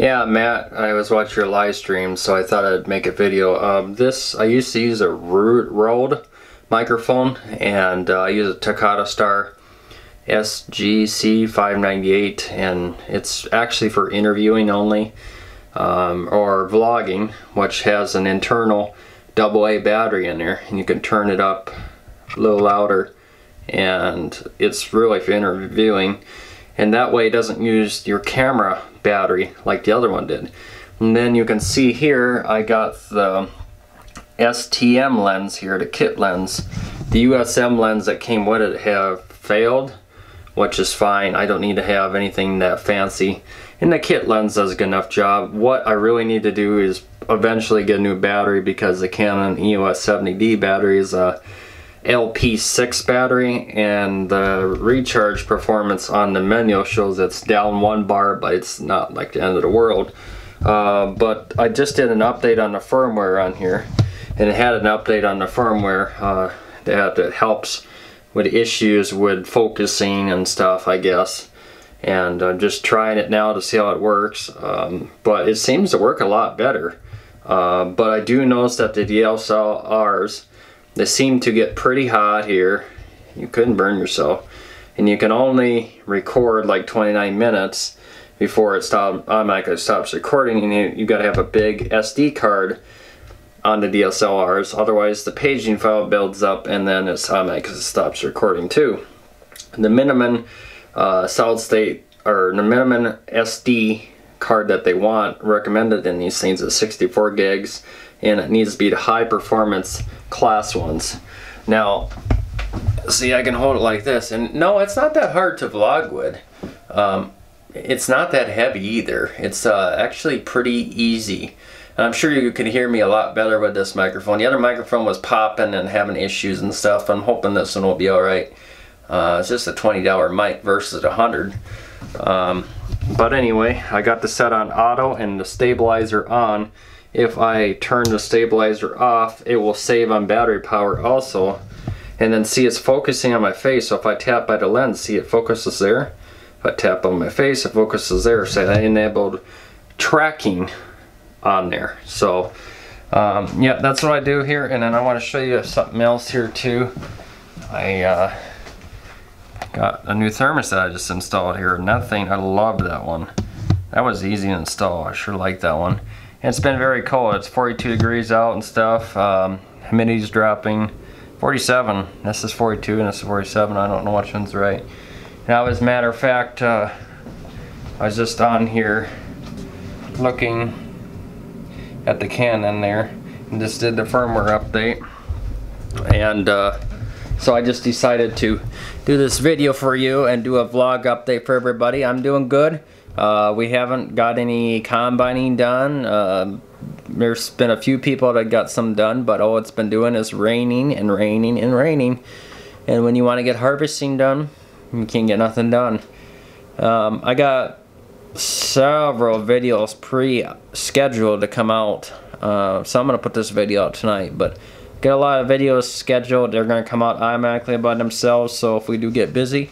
Yeah, Matt, I was watching your live stream, so I thought I'd make a video. I used to use a Rode microphone, and I use a takastar SGC 598, and it's actually for interviewing only, or vlogging, which has an internal AA battery in there, and you can turn it up a little louder, and it's really for interviewing, and that way it doesn't use your camera battery like the other one did. And then you can see here I got the STM lens here, the kit lens. The USM lens that came with it have failed, which is fine. I don't need to have anything that fancy, and the kit lens does a good enough job. What I really need to do is eventually get a new battery, because the Canon EOS 70D battery is a LP6 battery, and the recharge performance on the menu shows it's down 1 bar, but it's not like the end of the world. But I just did an update on the firmware on here, and it had an update on the firmware that helps with issues with focusing and stuff, I guess. And I'm just trying it now to see how it works, but it seems to work a lot better. But I do notice that the DSLRs, they seem to get pretty hot here. You couldn't burn yourself, and you can only record like 29 minutes before it automatically stops recording, and you got to have a big SD card on the DSLRs, otherwise the paging file builds up and then it automatically stops recording too. The minimum solid state, or the minimum SD card that they want recommended in these things is 64 gigs, and it needs to be the high performance class ones. Now see, I can hold it like this, and no, it's not that hard to vlog with. It's not that heavy either. It's actually pretty easy. And I'm sure you can hear me a lot better with this microphone. The other microphone was popping and having issues and stuff. I'm hoping this one will be alright. It's just a $20 mic versus $100. But anyway, I got the set on auto and the stabilizer on. If I turn the stabilizer off, it will save on battery power also. And then see, it's focusing on my face, so if I tap by the lens, see, it focuses there. If I tap on my face, it focuses there. So I enabled tracking on there. So yeah, that's what I do here. And then I want to show you something else here too. I got a new thermostat I just installed here, and that thing, I love that one. That was easy to install. I sure like that one. And it's been very cold. It's 42 degrees out and stuff. Humidity's dropping. 47. This is 42 and this is 47. I don't know which one's right. Now, as a matter of fact, I was just on here looking at the Canon there, and just did the firmware update. And so I just decided to do this video for you and do a vlog update for everybody. I'm doing good. We haven't got any combining done. There's been a few people that got some done, but all it's been doing is raining and raining and raining. And when you want to get harvesting done, you can't get nothing done. I got several videos pre-scheduled to come out, so I'm going to put this video out tonight, but got a lot of videos scheduled. They're going to come out automatically by themselves, so if we do get busy,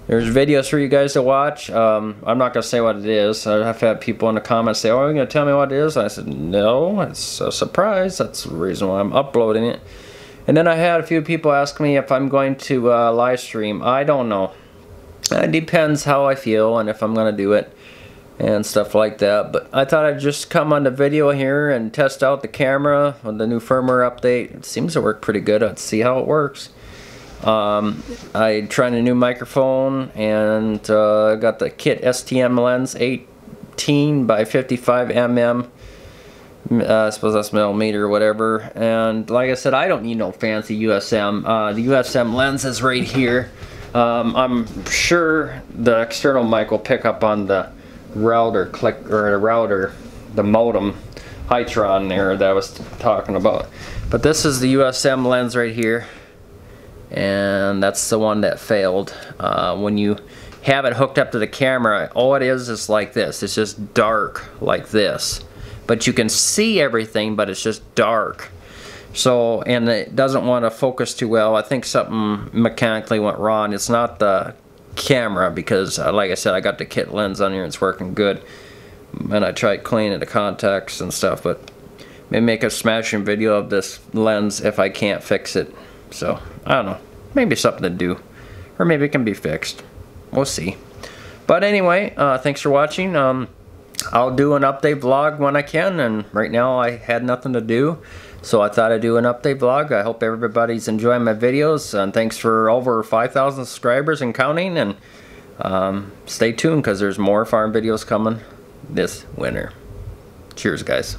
there's videos for you guys to watch. I'm not going to say what it is. I've had people in the comments say, oh, are you going to tell me what it is? I said, no, it's a surprise. That's the reason why I'm uploading it. And then I had a few people ask me if I'm going to live stream. I don't know. It depends how I feel and if I'm going to do it and stuff like that. But I thought I'd just come on the video here and test out the camera with the new firmware update. It seems to work pretty good. Let's see how it works. I tried a new microphone, and got the kit STM lens, 18 by 55 mm. I suppose that's millimeter or whatever. And like I said, I don't need no fancy USM. The USM lens is right here. I'm sure the external mic will pick up on the router the modem Hytron there that I was talking about. But this is the USM lens right here, and that's the one that failed. When you have it hooked up to the camera, all it is like this. It's just dark like this, but you can see everything, but it's just dark. So, and it doesn't want to focus too well. I think something mechanically went wrong. It's not the camera, because like I said, I got the kit lens on here and it's working good. and I tried cleaning the contacts and stuff, but maybe make a smashing video of this lens if I can't fix it. So I don't know, maybe something to do, or maybe it can be fixed. We'll see. But anyway, thanks for watching. I'll do an update vlog when I can, and right now I had nothing to do, so I thought I'd do an update vlog. I hope everybody's enjoying my videos, and thanks for over 5,000 subscribers and counting, and stay tuned because there's more farm videos coming this winter. Cheers, guys.